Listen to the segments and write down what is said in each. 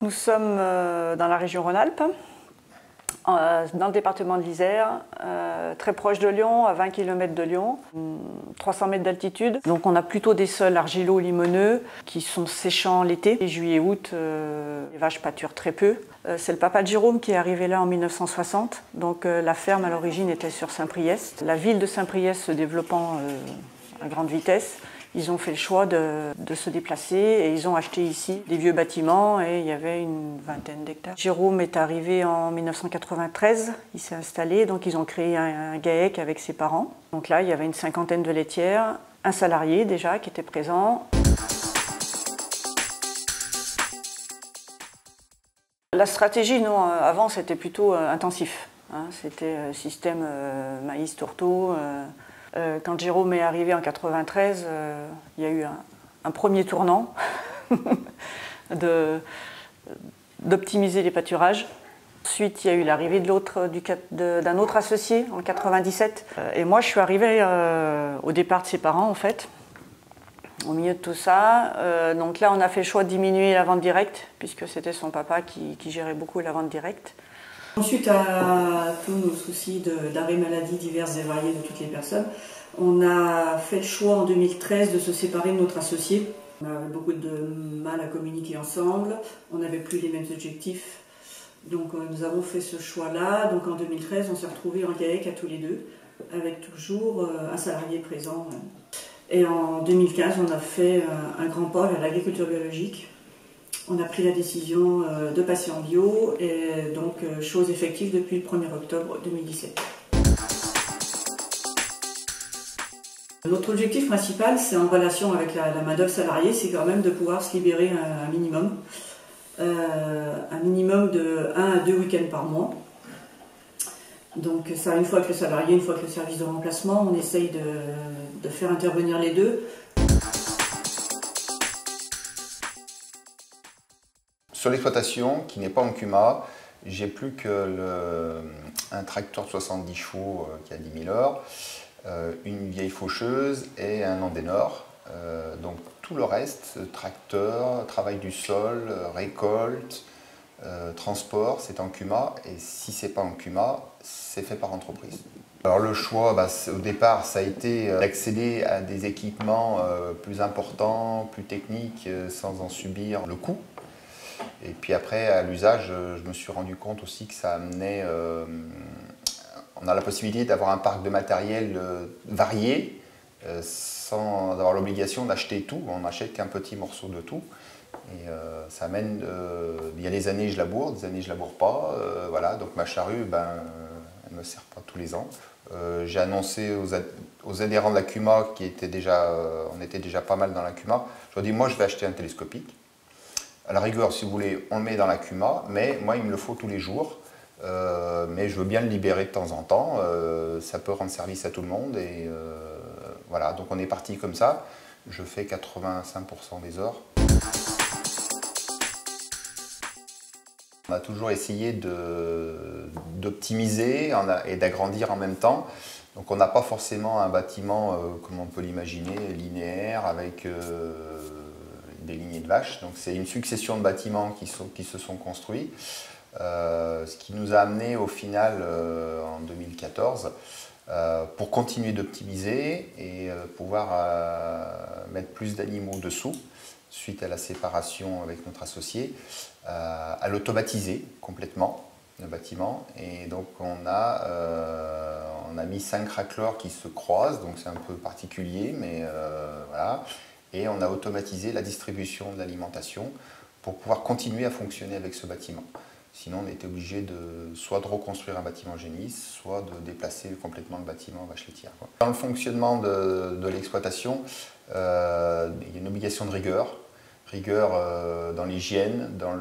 Nous sommes dans la région Rhône-Alpes, dans le département de l'Isère, très proche de Lyon, à 20 km de Lyon, 300 mètres d'altitude. Donc on a plutôt des sols argilo-limoneux qui sont séchants l'été. Juillet-août, les vaches pâturent très peu. C'est le papa de Jérôme qui est arrivé là en 1960. Donc la ferme à l'origine était sur Saint-Priest. La ville de Saint-Priest se développant à grande vitesse, ils ont fait le choix de se déplacer et ils ont acheté ici des vieux bâtiments et il y avait une vingtaine d'hectares. Jérôme est arrivé en 1993, il s'est installé, donc ils ont créé un GAEC avec ses parents. Donc là, il y avait une cinquantaine de laitières, un salarié déjà qui était présent. La stratégie, non, avant c'était plutôt intensif. Hein, c'était système maïs, tourteau. Quand Jérôme est arrivé en 93, il y a eu un premier tournant d'optimiser les pâturages. Ensuite, il y a eu l'arrivée d'un autre associé en 97. Et moi, je suis arrivée au départ de ses parents, en fait, au milieu de tout ça. Donc là, on a fait le choix de diminuer la vente directe, puisque c'était son papa qui gérait beaucoup la vente directe. Suite à tous nos soucis d'arrêt maladie diverses et variés de toutes les personnes, on a fait le choix en 2013 de se séparer de notre associé. On avait beaucoup de mal à communiquer ensemble, on n'avait plus les mêmes objectifs. Donc nous avons fait ce choix-là. Donc en 2013, on s'est retrouvés en GAEC à tous les deux, avec toujours un salarié présent. Et en 2015, on a fait un grand pas vers l'agriculture biologique. On a pris la décision de passer en bio et donc chose effective depuis le 1er octobre 2017. Notre objectif principal, c'est en relation avec la main-d'œuvre salariée, c'est quand même de pouvoir se libérer un minimum de 1 à 2 week-ends par mois. Donc ça, une fois avec le salarié, une fois avec le service de remplacement, on essaye de faire intervenir les deux. Sur l'exploitation, qui n'est pas en CUMA, j'ai plus un tracteur de 70 chevaux qui a 10 000 heures, une vieille faucheuse et un Andénor. Donc tout le reste, tracteur, travail du sol, récolte, transport, c'est en CUMA. Et si c'est pas en CUMA, c'est fait par entreprise. Alors le choix, au départ, ça a été d'accéder à des équipements plus importants, plus techniques, sans en subir le coût. Et puis après, à l'usage, je me suis rendu compte aussi que ça amenait... on a la possibilité d'avoir un parc de matériel varié, sans avoir l'obligation d'acheter tout. On n'achète qu'un petit morceau de tout. Et ça amène... il y a des années, je laboure, des années, je laboure pas. Voilà, donc ma charrue, elle ne me sert pas tous les ans. J'ai annoncé aux adhérents de la CUMA, on était déjà pas mal dans la CUMA, je leur ai dit, moi, je vais acheter un télescopique. À la rigueur, si vous voulez, on le met dans la CUMA, mais moi, il me le faut tous les jours. Mais je veux bien le libérer de temps en temps. Ça peut rendre service à tout le monde. Et voilà, donc on est parti comme ça. Je fais 85% des heures. On a toujours essayé d'optimiser et d'agrandir en même temps. Donc on n'a pas forcément un bâtiment, comme on peut l'imaginer, linéaire, avec... des lignées de vaches. Donc c'est une succession de bâtiments qui se sont construits, ce qui nous a amené au final en 2014 pour continuer d'optimiser et pouvoir mettre plus d'animaux dessous suite à la séparation avec notre associé, à l'automatiser complètement le bâtiment. Et donc on a mis 5 racleurs qui se croisent, donc c'est un peu particulier, mais voilà. Et on a automatisé la distribution de l'alimentation pour pouvoir continuer à fonctionner avec ce bâtiment. Sinon, on était obligé soit de reconstruire un bâtiment génisse, soit de déplacer complètement le bâtiment vache laitière. Dans le fonctionnement de l'exploitation, il y a une obligation de rigueur. Rigueur dans l'hygiène, dans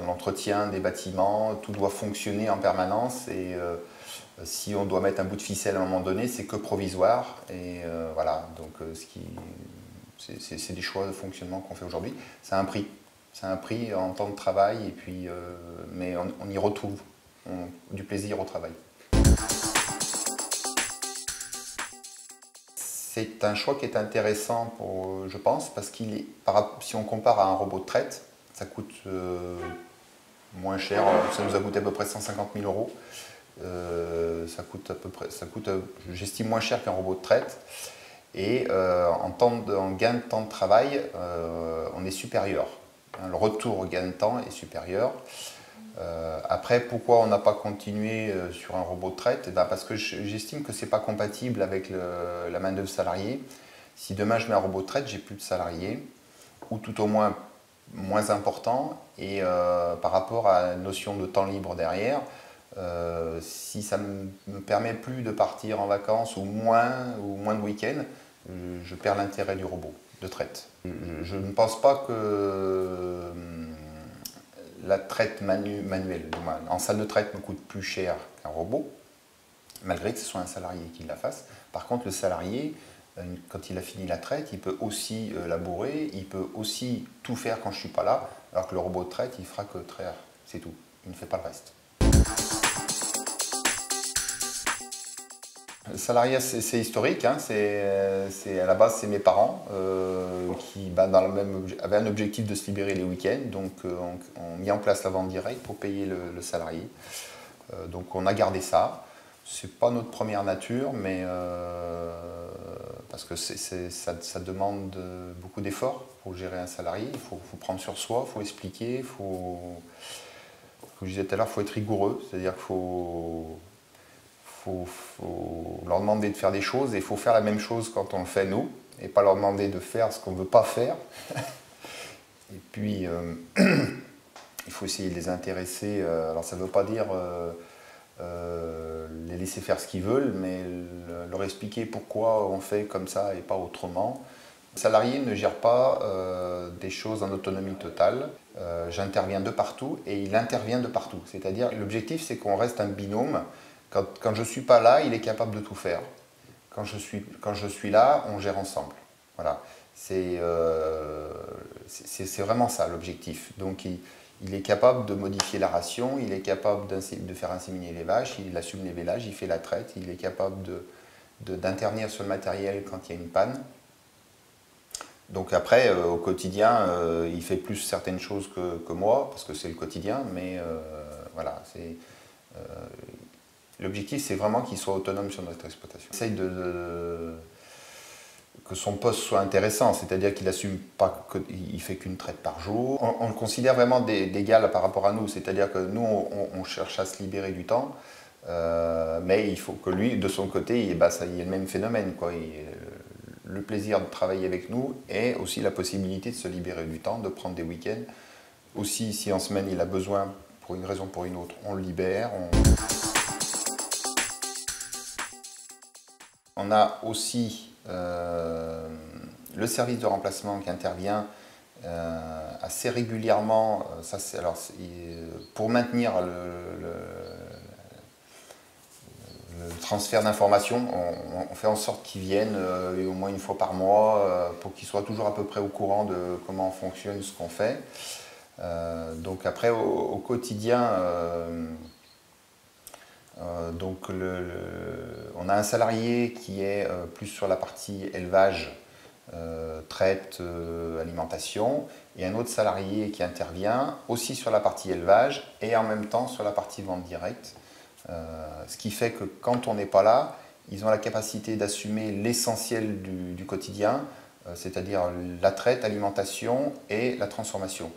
l'entretien des bâtiments, tout doit fonctionner en permanence. Et si on doit mettre un bout de ficelle à un moment donné, c'est que provisoire. Et voilà, donc c'est des choix de fonctionnement qu'on fait aujourd'hui. C'est un prix. C'est un prix en temps de travail, et puis, mais on y retrouve du plaisir au travail. c'est un choix qui est intéressant, je pense, parce si on compare à un robot de traite, ça coûte moins cher, ça nous a coûté à peu près 150 000 euros. J'estime moins cher qu'un robot de traite. Et en gain de temps de travail, on est supérieur. Le retour au gain de temps est supérieur. Après, pourquoi on n'a pas continué sur un robot de traite? Parce que j'estime que ce n'est pas compatible avec la main-d'œuvre salariée. Si demain je mets un robot de traite, j'ai plus de salariés, ou tout au moins important. Et par rapport à la notion de temps libre derrière, si ça ne me permet plus de partir en vacances ou moins de week-end, je perds l'intérêt du robot de traite. Je ne pense pas que la traite manuelle en salle de traite me coûte plus cher qu'un robot, malgré que ce soit un salarié qui la fasse. Par contre, le salarié, quand il a fini la traite, il peut aussi labourer, il peut aussi tout faire quand je ne suis pas là, alors que le robot de traite, il fera que traire, c'est tout. Il ne fait pas le reste. Le salariat, c'est historique, hein. À la base, c'est mes parents qui avaient un objectif de se libérer les week-ends, donc ont mis en place la vente directe pour payer le salarié. Donc on a gardé ça. C'est pas notre première nature, mais parce que ça demande beaucoup d'efforts pour gérer un salarié. Il faut prendre sur soi, il faut expliquer, comme je disais tout à l'heure, il faut être rigoureux, c'est-à-dire qu'il faut leur demander de faire des choses et il faut faire la même chose quand on le fait nous et pas leur demander de faire ce qu'on ne veut pas faire. Et puis il faut essayer de les intéresser. Alors ça ne veut pas dire les laisser faire ce qu'ils veulent, mais leur expliquer pourquoi on fait comme ça et pas autrement. Le salarié ne gère pas des choses en autonomie totale. J'interviens de partout et il intervient de partout. C'est-à-dire l'objectif c'est qu'on reste un binôme. Quand je ne suis pas là, il est capable de tout faire. Quand je suis là, on gère ensemble. Voilà. C'est vraiment ça l'objectif. Donc il est capable de modifier la ration, il est capable de faire inséminer les vaches, il assume les vélages, il fait la traite, il est capable d'intervenir sur le matériel quand il y a une panne. Donc après, au quotidien, il fait plus certaines choses que moi, parce que c'est le quotidien, mais voilà. L'objectif, c'est vraiment qu'il soit autonome sur notre exploitation. On essaye que son poste soit intéressant, c'est-à-dire qu'il n'assume pas qu'il ne fait qu'une traite par jour. On le considère vraiment d'égal par rapport à nous, c'est-à-dire que nous, on cherche à se libérer du temps, mais il faut que lui, de son côté, il y ait le même phénomène, quoi. Le plaisir de travailler avec nous et aussi la possibilité de se libérer du temps, de prendre des week-ends. Aussi, si en semaine, il a besoin, pour une raison ou pour une autre, on le libère. On a aussi le service de remplacement qui intervient assez régulièrement. Pour maintenir le transfert d'informations, on fait en sorte qu'ils viennent au moins une fois par mois pour qu'ils soient toujours à peu près au courant de comment fonctionne ce qu'on fait. Donc après, au quotidien, on a un salarié qui est plus sur la partie élevage, traite, alimentation, et un autre salarié qui intervient aussi sur la partie élevage et en même temps sur la partie vente directe. Ce qui fait que quand on n'est pas là, ils ont la capacité d'assumer l'essentiel du quotidien, c'est-à-dire la traite, l'alimentation et la transformation.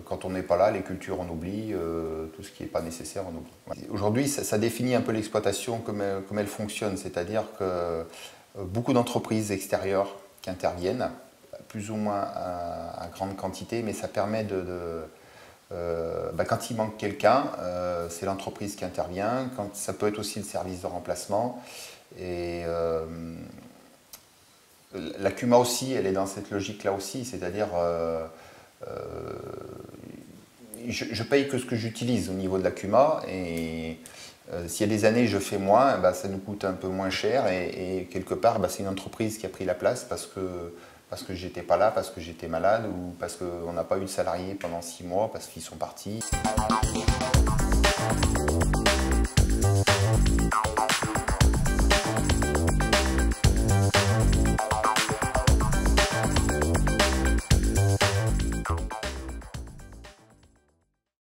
Quand on n'est pas là, les cultures on oublie, tout ce qui n'est pas nécessaire on oublie. Aujourd'hui, ça définit un peu l'exploitation comme elle fonctionne, c'est-à-dire que beaucoup d'entreprises extérieures qui interviennent, plus ou moins à grande quantité, mais ça permet quand il manque quelqu'un, c'est l'entreprise qui intervient, ça peut être aussi le service de remplacement. Et la CUMA aussi, elle est dans cette logique-là aussi, c'est-à-dire je paye que ce que j'utilise au niveau de la CUMA et s'il y a des années je fais moins, ça nous coûte un peu moins cher et quelque part c'est une entreprise qui a pris la place parce que j'étais pas là, parce que j'étais malade ou parce qu'on n'a pas eu de salariés pendant 6 mois, parce qu'ils sont partis.